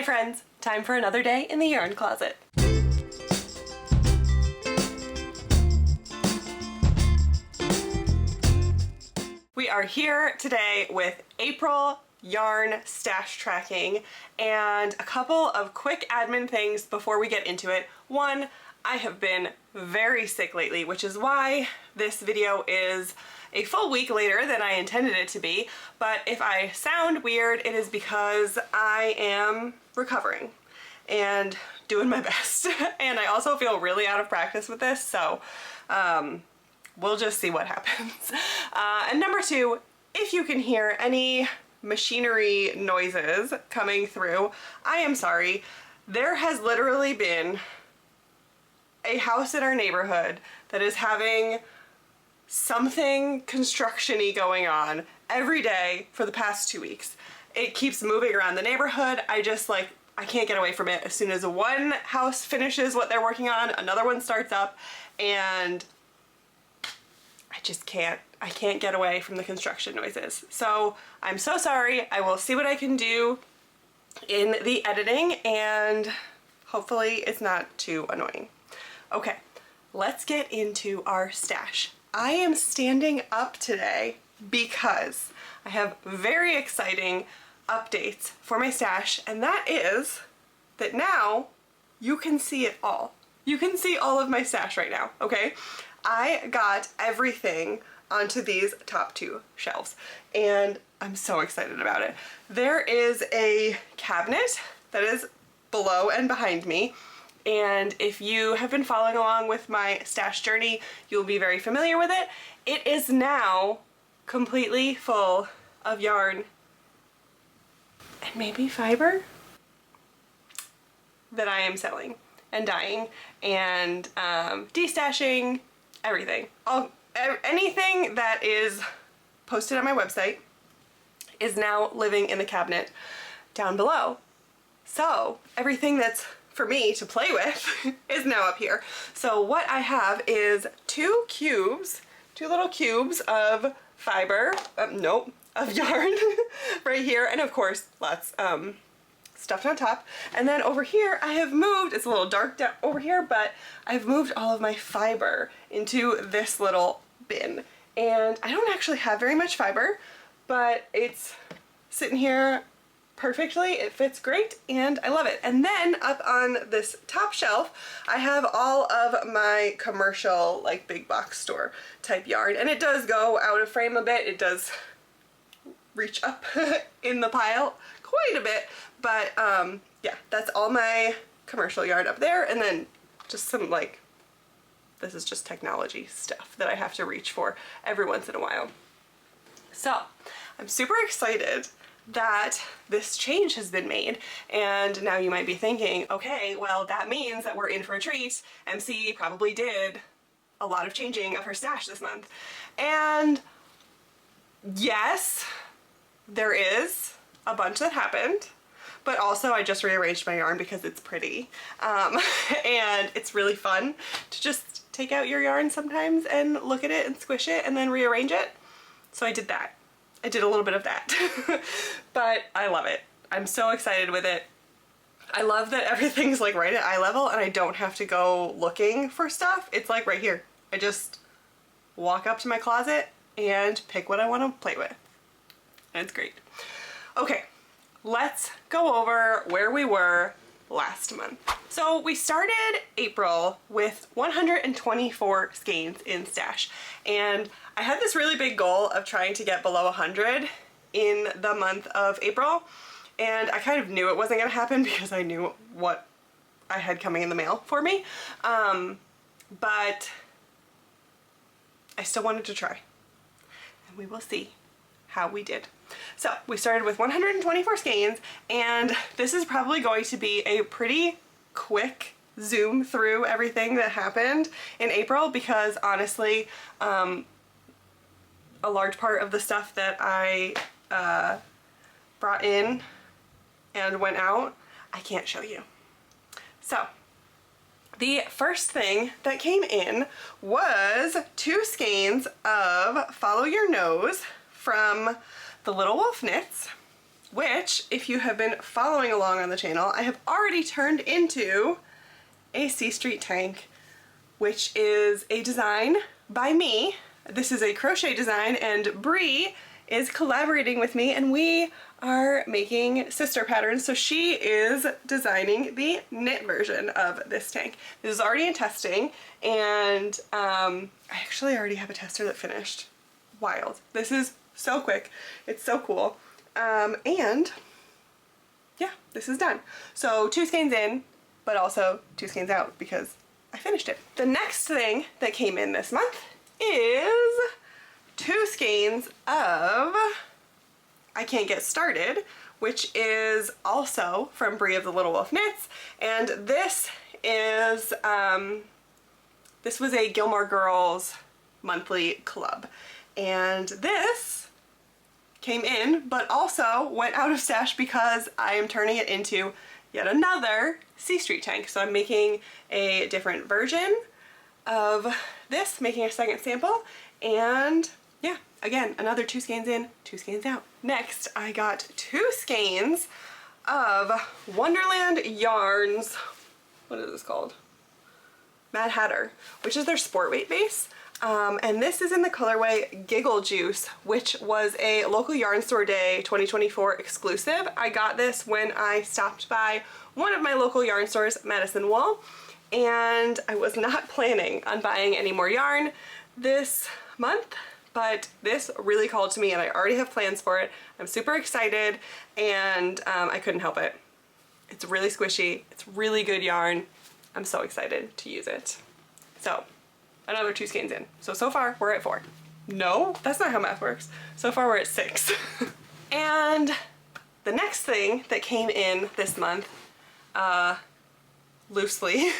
Hi friends, time for another day in the yarn closet. We are here today with April yarn stash tracking and a couple of quick admin things before we get into it. One, I have been very sick lately, which is why this video is a full week later than I intended it to be, but if I sound weird, it is because I am recovering and doing my best. And I also feel really out of practice with this, so we'll just see what happens. And number two, if you can hear any machinery noises coming through, I am sorry. There has literally been a house in our neighborhood that is having something construction-y going on every day for the past 2 weeks. It keeps moving around the neighborhood. I can't get away from it. As soon as one house finishes what they're working on, another one starts up, and I can't get away from the construction noises. So I'm so sorry. I will see what I can do in the editing, and hopefully it's not too annoying. Okay, let's get into our stash. I am standing up today because I have very exciting updates for my stash, and that is that now you can see it all. You can see all of my stash right now, okay? I got everything onto these top two shelves, and I'm so excited about it. There is a cabinet that is below and behind me, and if you have been following along with my stash journey, you'll be very familiar with it. It is now completely full of yarn and maybe fiber that I am selling and dyeing and destashing, everything. Anything that is posted on my website is now living in the cabinet down below. So everything that's for me to play with is now up here. So what I have is two little cubes of fiber, of yarn right here, and of course lots stuffed on top. And then over here I have moved, it's a little dark down over here, but I've moved all of my fiber into this little bin. And I don't actually have very much fiber, but it's sitting here perfectly. It fits great and I love it. And then up on this top shelf I have all of my commercial, like big box store type yarn, and it does go out of frame a bit. It does reach up in the pile quite a bit, but yeah, that's all my commercial yarn up there, and then just some, like, this is just technology stuff that I have to reach for every once in a while. So I'm super excited that this change has been made, and now you might be thinking, okay, well that means that we're in for a treat. MC probably did a lot of changing of her stash this month, and yes, there is a bunch that happened, but also I just rearranged my yarn because it's pretty, and it's really fun to just take out your yarn sometimes and look at it and squish it and then rearrange it. So I did that. I did a little bit of that, but I love it. I'm so excited with it. I love that everything's like right at eye level and I don't have to go looking for stuff. It's like right here. I just walk up to my closet and pick what I want to play with. And it's great. Okay, let's go over where we were last month. So we started April with 124 skeins in stash, and I had this really big goal of trying to get below 100 in the month of April, and I kind of knew it wasn't going to happen because I knew what I had coming in the mail for me, but I still wanted to try, and we will see how we did. So we started with 124 skeins, and this is probably going to be a pretty quick zoom through everything that happened in April, because honestly a large part of the stuff that I brought in and went out I can't show you. So the first thing that came in was 2 skeins of Follow Your Nose from the Little Wolf Knits, which, if you have been following along on the channel, I have already turned into a C Street tank, which is a design by me. This is a crochet design, and Bree is collaborating with me, and we are making sister patterns. So she is designing the knit version of this tank. This is already in testing, and I actually already have a tester that finished. Wild. This is so quick. It's so cool. And yeah, this is done. So 2 skeins in, but also 2 skeins out because I finished it. The next thing that came in this month is 2 skeins of I Can't Get Started, which is also from Bree of the Little Wolf Knits, and this is this was a Gilmore Girls monthly club, and this came in but also went out of stash because I am turning it into yet another C Street tank. So I'm making a different version of this, making a second sample, and yeah, again, another 2 skeins in, 2 skeins out. Next, I got 2 skeins of Wonderland Yarns, what is this called? Mad Hatter, which is their sport weight base. And this is in the colorway Giggle Juice, which was a local yarn store day 2024 exclusive. I got this when I stopped by one of my local yarn stores, Madison Wool, and I was not planning on buying any more yarn this month, but this really called to me and I already have plans for it. I'm super excited, and I couldn't help it. It's really squishy, it's really good yarn. I'm so excited to use it. So another 2 skeins in. So far we're at 4. No, that's not how math works. So far we're at 6. And the next thing that came in this month, loosely,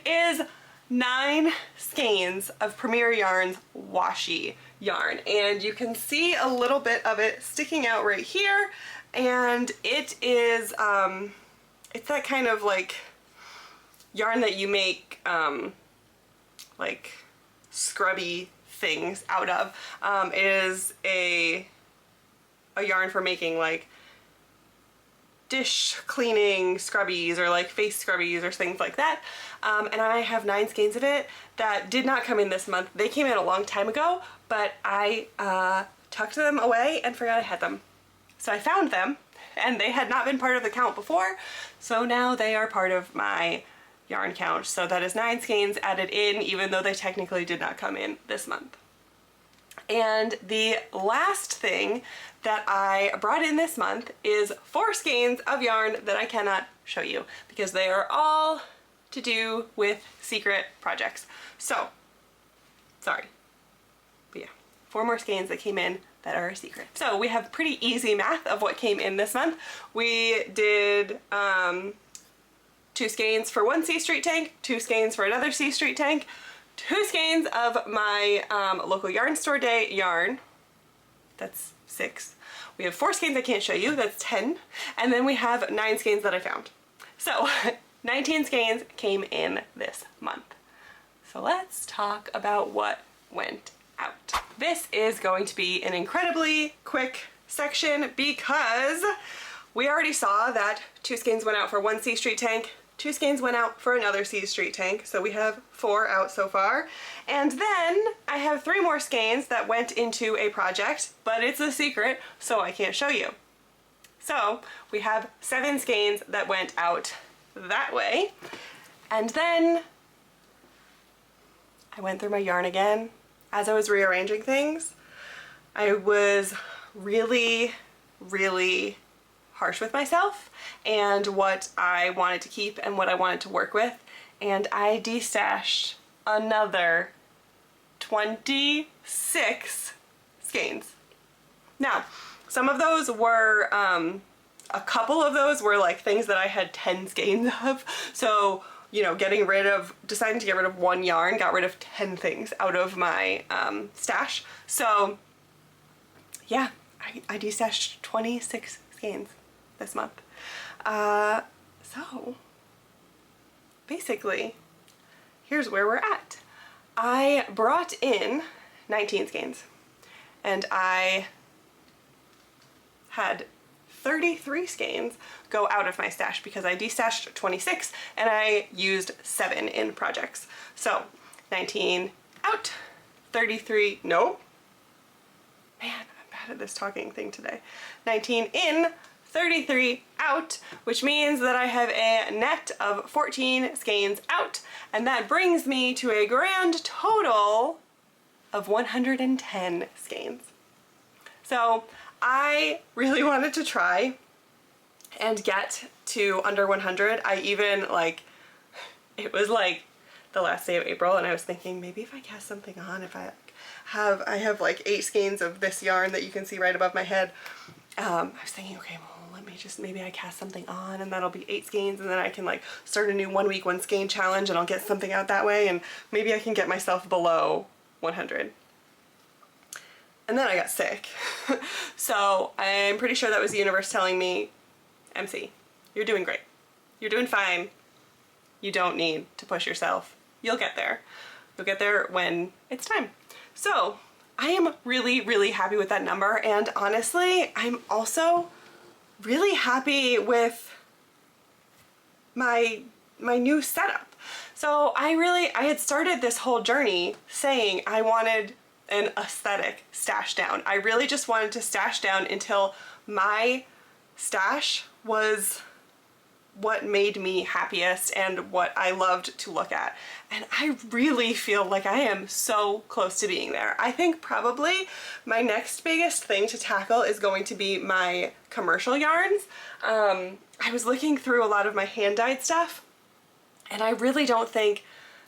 is 9 skeins of Premier Yarns washi yarn, and you can see a little bit of it sticking out right here, and it is it's that kind of like yarn that you make like scrubby things out of. It is a yarn for making like dish cleaning scrubbies or like face scrubbies or things like that. And I have 9 skeins of it that did not come in this month. They came in a long time ago, but I tucked them away and forgot I had them. So I found them, and they had not been part of the count before, so now they are part of my yarn count. So that is 9 skeins added in, even though they technically did not come in this month. And the last thing that I brought in this month is 4 skeins of yarn that I cannot show you because they are all to do with secret projects. So, sorry. But yeah, 4 more skeins that came in that are a secret. So we have pretty easy math of what came in this month. We did 2 skeins for one C Street tank, 2 skeins for another C Street tank, 2 skeins of my local yarn store day yarn. That's 6. We have 4 skeins I can't show you, that's 10. And then we have 9 skeins that I found. So 19 skeins came in this month. So let's talk about what went out. This is going to be an incredibly quick section because we already saw that 2 skeins went out for one C Street tank, 2 skeins went out for another C Street tank, so we have 4 out so far. And then I have 3 more skeins that went into a project, but it's a secret, so I can't show you. So we have 7 skeins that went out that way. And then I went through my yarn again. As I was rearranging things, I was really harsh with myself and what I wanted to keep and what I wanted to work with, and I destashed another 26 skeins. Now, some of those were, a couple of those were like things that I had 10 skeins of, so you know, deciding to get rid of 1 yarn, got rid of 10 things out of my stash. So yeah, I destashed 26 skeins this month. So basically, here's where we're at. I brought in 19 skeins, and I had 33 skeins go out of my stash because I destashed 26 and I used 7 in projects. So 19 out, 33, no. Man, I'm bad at this talking thing today. 19 in, 33 out, which means that I have a net of 14 skeins out, and that brings me to a grand total of 110 skeins. So I really wanted to try and get to under 100. I even it was like the last day of April and I was thinking maybe if I cast something on, if I have like 8 skeins of this yarn that you can see right above my head. I was thinking, okay, well, let me just, maybe I cast something on and that'll be 8 skeins and then I can like start a new 1 week 1 skein challenge and I'll get something out that way and maybe I can get myself below 100. And then I got sick. So I'm pretty sure that was the universe telling me, MC, you're doing great. You're doing fine. You don't need to push yourself. You'll get there. You'll get there when it's time. So I am really, really happy with that number. And honestly, I'm also really happy with my new setup. So I had started this whole journey saying I wanted an aesthetic stash down. I really just wanted to stash down until my stash was what made me happiest and what I loved to look at. And I really feel like I am so close to being there. I think probably my next biggest thing to tackle is going to be my commercial yarns. I was looking through a lot of my hand-dyed stuff and I really don't think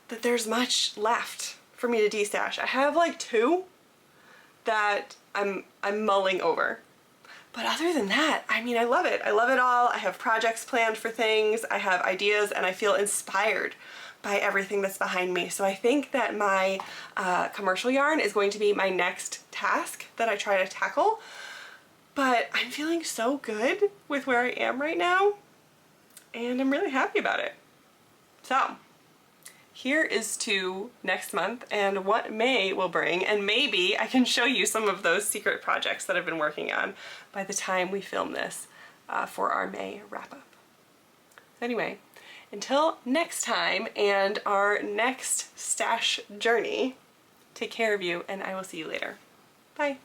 that there's much left for me to destash. I have like 2 that I'm mulling over. But other than that, I mean, I love it. I love it all. I have projects planned for things. I have ideas and I feel inspired by everything that's behind me. So I think that my commercial yarn is going to be my next task that I try to tackle. But I'm feeling so good with where I am right now and I'm really happy about it. So here is to next month and what May will bring, and maybe I can show you some of those secret projects that I've been working on by the time we film this for our May wrap-up. So anyway, until next time and our next stash journey, take care of you and I will see you later. Bye.